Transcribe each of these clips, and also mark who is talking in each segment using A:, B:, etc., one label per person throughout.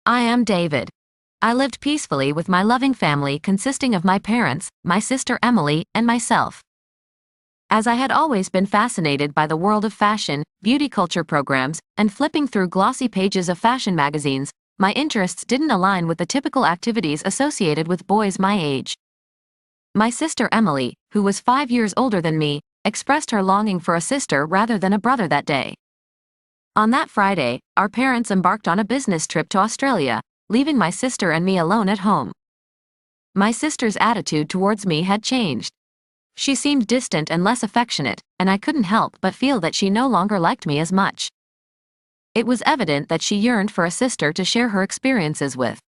A: I am David. I lived peacefully with my loving family consisting of my parents, my sister Emily, and myself. As I had always been fascinated by the world of fashion, beauty culture programs, and flipping through glossy pages of fashion magazines, my interests didn't align with the typical activities associated with boys my age. My sister Emily, who was 5 years older than me, expressed her longing for a sister rather than a brother that day. On that Friday, our parents embarked on a business trip to Australia, leaving my sister and me alone at home. My sister's attitude towards me had changed. She seemed distant and less affectionate, and I couldn't help but feel that she no longer liked me as much. It was evident that she yearned for a sister to share her experiences with.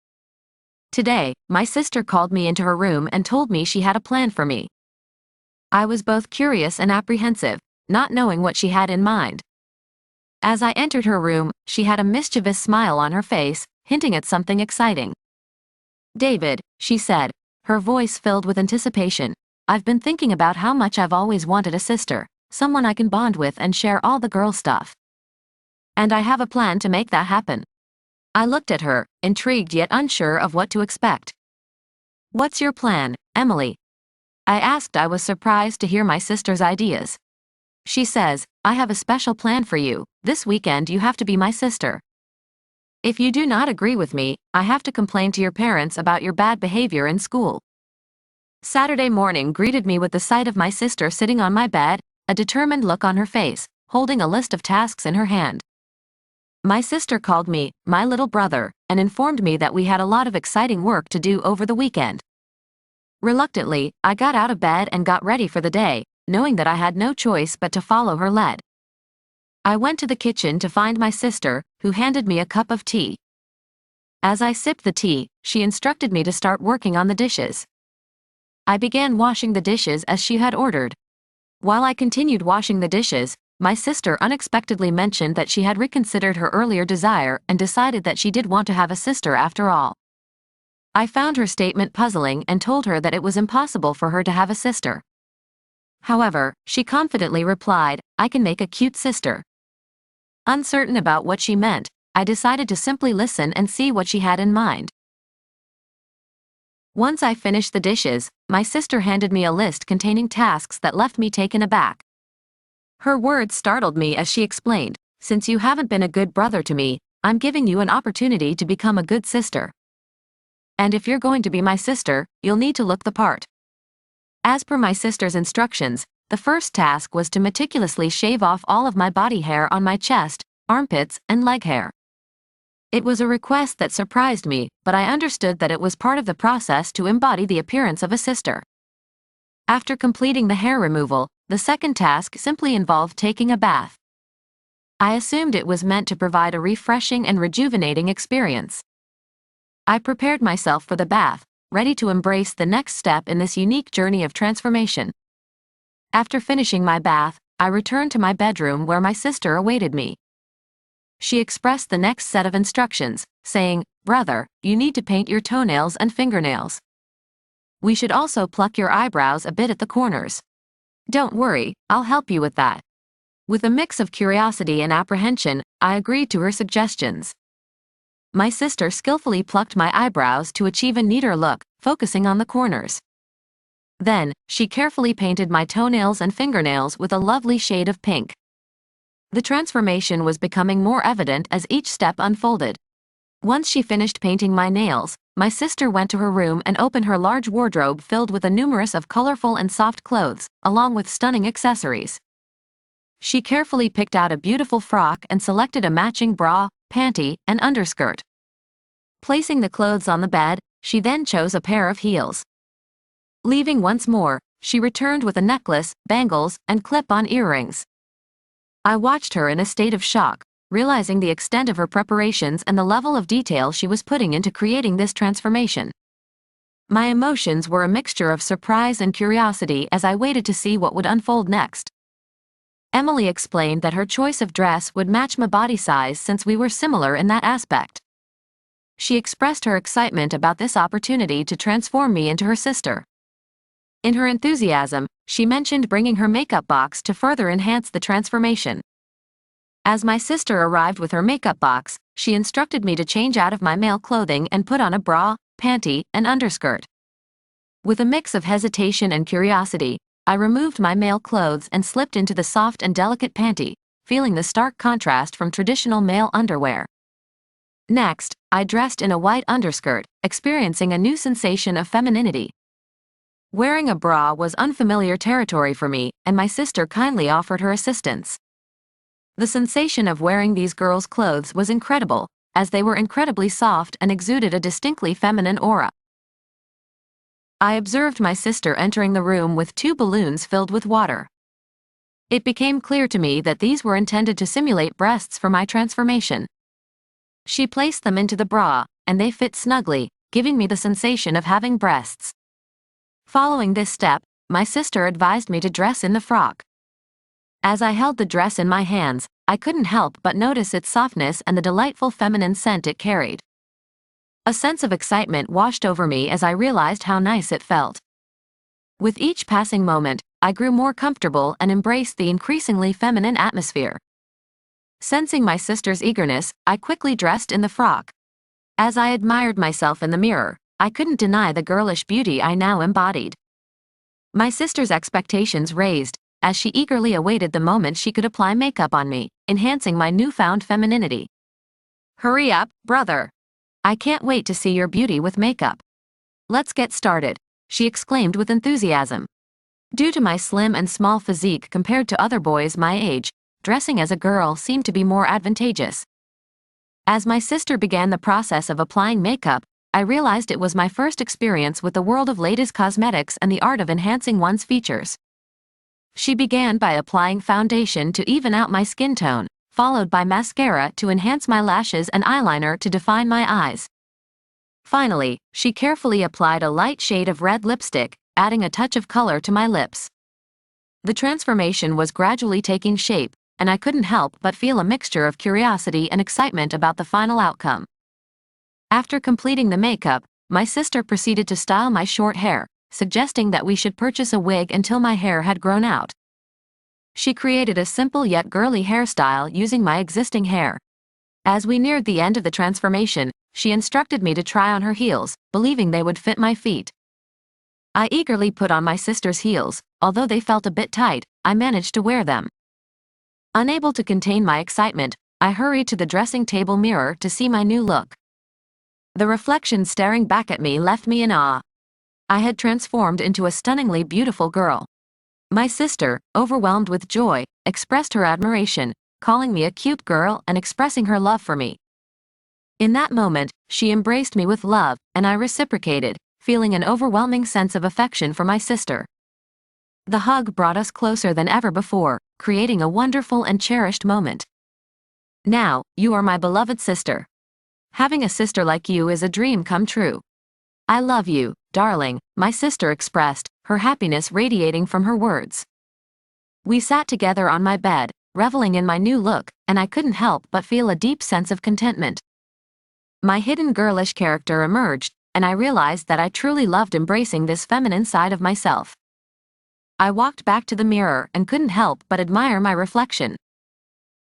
A: Today, my sister called me into her room and told me she had a plan for me. I was both curious and apprehensive, not knowing what she had in mind. As I entered her room, she had a mischievous smile on her face, hinting at something exciting. "David," she said, her voice filled with anticipation, "I've been thinking about how much I've always wanted a sister, someone I can bond with and share all the girl stuff. And I have a plan to make that happen." I looked at her, intrigued yet unsure of what to expect. "What's your plan, Emily?" I asked. I was surprised to hear my sister's ideas. She says, "I have a special plan for you. This weekend you have to be my sister. If you do not agree with me, I have to complain to your parents about your bad behavior in school." Saturday morning greeted me with the sight of my sister sitting on my bed, a determined look on her face, holding a list of tasks in her hand. My sister called me my little brother and informed me that we had a lot of exciting work to do over the weekend. Reluctantly, I got out of bed and got ready for the day, knowing that I had no choice but to follow her lead. I went to the kitchen to find my sister, who handed me a cup of tea. As I sipped the tea, she instructed me to start working on the dishes. I began washing the dishes as she had ordered. While I continued washing the dishes, my sister unexpectedly mentioned that she had reconsidered her earlier desire and decided that she did want to have a sister after all. I found her statement puzzling and told her that it was impossible for her to have a sister. However, she confidently replied, "I can make a cute sister." Uncertain about what she meant, I decided to simply listen and see what she had in mind. Once I finished the dishes, my sister handed me a list containing tasks that left me taken aback. Her words startled me as she explained, "Since you haven't been a good brother to me, I'm giving you an opportunity to become a good sister. And if you're going to be my sister, you'll need to look the part." As per my sister's instructions, the first task was to meticulously shave off all of my body hair on my chest, armpits, and leg hair. It was a request that surprised me, but I understood that it was part of the process to embody the appearance of a sister. After completing the hair removal, the second task simply involved taking a bath. I assumed it was meant to provide a refreshing and rejuvenating experience. I prepared myself for the bath, ready to embrace the next step in this unique journey of transformation. After finishing my bath, I returned to my bedroom where my sister awaited me. She expressed the next set of instructions, saying, "Brother, you need to paint your toenails and fingernails. We should also pluck your eyebrows a bit at the corners. Don't worry, I'll help you with that." With a mix of curiosity and apprehension, I agreed to her suggestions. My sister skillfully plucked my eyebrows to achieve a neater look, focusing on the corners. Then, she carefully painted my toenails and fingernails with a lovely shade of pink. The transformation was becoming more evident as each step unfolded. Once she finished painting my nails, my sister went to her room and opened her large wardrobe filled with a numerous of colorful and soft clothes, along with stunning accessories. She carefully picked out a beautiful frock and selected a matching bra, panty, and underskirt. Placing the clothes on the bed, she then chose a pair of heels. Leaving once more, she returned with a necklace, bangles, and clip-on earrings. I watched her in a state of shock, realizing the extent of her preparations and the level of detail she was putting into creating this transformation. My emotions were a mixture of surprise and curiosity as I waited to see what would unfold next. Emily explained that her choice of dress would match my body size since we were similar in that aspect. She expressed her excitement about this opportunity to transform me into her sister. In her enthusiasm, she mentioned bringing her makeup box to further enhance the transformation. As my sister arrived with her makeup box, she instructed me to change out of my male clothing and put on a bra, panty, and underskirt. With a mix of hesitation and curiosity, I removed my male clothes and slipped into the soft and delicate panty, feeling the stark contrast from traditional male underwear. Next, I dressed in a white underskirt, experiencing a new sensation of femininity. Wearing a bra was unfamiliar territory for me, and my sister kindly offered her assistance. The sensation of wearing these girls' clothes was incredible, as they were incredibly soft and exuded a distinctly feminine aura. I observed my sister entering the room with 2 balloons filled with water. It became clear to me that these were intended to simulate breasts for my transformation. She placed them into the bra, and they fit snugly, giving me the sensation of having breasts. Following this step, my sister advised me to dress in the frock. As I held the dress in my hands, I couldn't help but notice its softness and the delightful feminine scent it carried. A sense of excitement washed over me as I realized how nice it felt. With each passing moment, I grew more comfortable and embraced the increasingly feminine atmosphere. Sensing my sister's eagerness, I quickly dressed in the frock. As I admired myself in the mirror, I couldn't deny the girlish beauty I now embodied. My sister's expectations raised, as she eagerly awaited the moment she could apply makeup on me, enhancing my newfound femininity. "Hurry up, brother! I can't wait to see your beauty with makeup. Let's get started," she exclaimed with enthusiasm. Due to my slim and small physique compared to other boys my age, dressing as a girl seemed to be more advantageous. As my sister began the process of applying makeup, I realized it was my first experience with the world of ladies' cosmetics and the art of enhancing one's features. She began by applying foundation to even out my skin tone, followed by mascara to enhance my lashes and eyeliner to define my eyes. Finally, she carefully applied a light shade of red lipstick, adding a touch of color to my lips. The transformation was gradually taking shape, and I couldn't help but feel a mixture of curiosity and excitement about the final outcome. After completing the makeup, my sister proceeded to style my short hair, suggesting that we should purchase a wig until my hair had grown out. She created a simple yet girly hairstyle using my existing hair. As we neared the end of the transformation, she instructed me to try on her heels, believing they would fit my feet. I eagerly put on my sister's heels. Although they felt a bit tight, I managed to wear them. Unable to contain my excitement, I hurried to the dressing table mirror to see my new look. The reflection staring back at me left me in awe. I had transformed into a stunningly beautiful girl. My sister, overwhelmed with joy, expressed her admiration, calling me a cute girl and expressing her love for me. In that moment, she embraced me with love, and I reciprocated, feeling an overwhelming sense of affection for my sister. The hug brought us closer than ever before, creating a wonderful and cherished moment. "Now, you are my beloved sister. Having a sister like you is a dream come true. I love you, darling," my sister expressed, her happiness radiating from her words. We sat together on my bed, reveling in my new look, and I couldn't help but feel a deep sense of contentment. My hidden girlish character emerged, and I realized that I truly loved embracing this feminine side of myself. I walked back to the mirror and couldn't help but admire my reflection.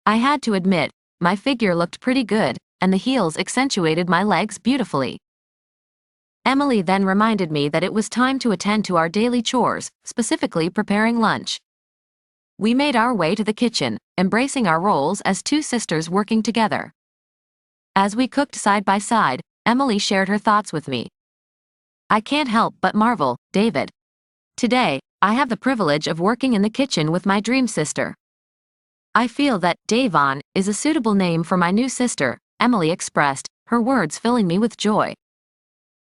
A: I had to admit, my figure looked pretty good, and the heels accentuated my legs beautifully. Emily then reminded me that it was time to attend to our daily chores, specifically preparing lunch. We made our way to the kitchen, embracing our roles as 2 sisters working together. As we cooked side by side, Emily shared her thoughts with me. "I can't help but marvel, David. Today, I have the privilege of working in the kitchen with my dream sister. I feel that Davon is a suitable name for my new sister," Emily expressed, her words filling me with joy.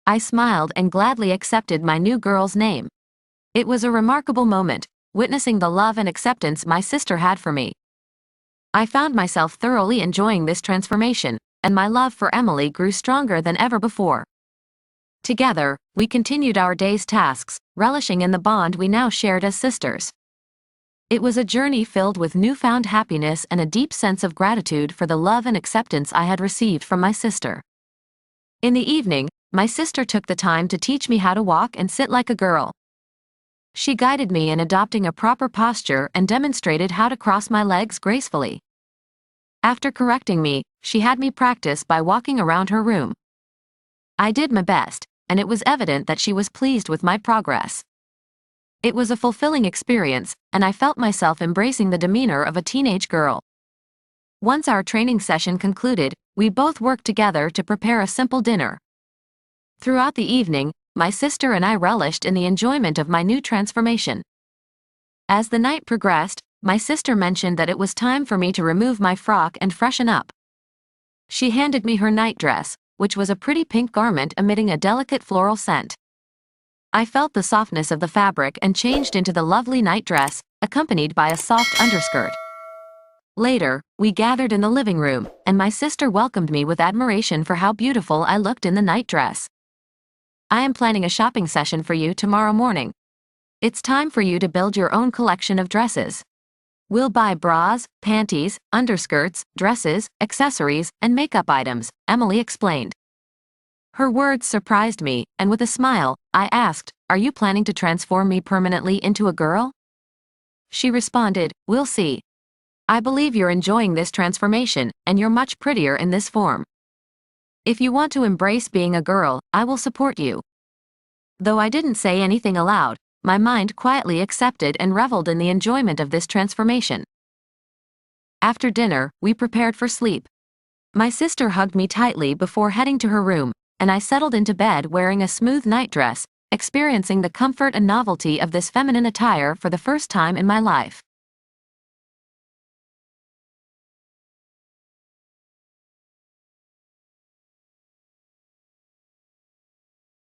A: I smiled and gladly accepted my new girl's name. It was a remarkable moment, witnessing the love and acceptance my sister had for me. I found myself thoroughly enjoying this transformation, and my love for Emily grew stronger than ever before. Together, we continued our day's tasks, relishing in the bond we now shared as sisters. It was a journey filled with newfound happiness and a deep sense of gratitude for the love and acceptance I had received from my sister. In the evening, my sister took the time to teach me how to walk and sit like a girl. She guided me in adopting a proper posture and demonstrated how to cross my legs gracefully. After correcting me, she had me practice by walking around her room. I did my best, and it was evident that she was pleased with my progress. It was a fulfilling experience, and I felt myself embracing the demeanor of a teenage girl. Once our training session concluded, we both worked together to prepare a simple dinner. Throughout the evening, my sister and I relished in the enjoyment of my new transformation. As the night progressed, my sister mentioned that it was time for me to remove my frock and freshen up. She handed me her nightdress, which was a pretty pink garment emitting a delicate floral scent. I felt the softness of the fabric and changed into the lovely nightdress, accompanied by a soft underskirt. Later, we gathered in the living room, and my sister welcomed me with admiration for how beautiful I looked in the nightdress. I am planning a shopping session for you tomorrow morning. It's time for you to build your own collection of dresses. We'll buy bras, panties, underskirts, dresses, accessories, and makeup items, Emily explained. Her words surprised me, and with a smile, I asked, "Are you planning to transform me permanently into a girl?" She responded, "We'll see. I believe you're enjoying this transformation, and you're much prettier in this form. If you want to embrace being a girl, I will support you." Though I didn't say anything aloud, my mind quietly accepted and reveled in the enjoyment of this transformation. After dinner, we prepared for sleep. My sister hugged me tightly before heading to her room, and I settled into bed wearing a smooth nightdress, experiencing the comfort and novelty of this feminine attire for the first time in my life.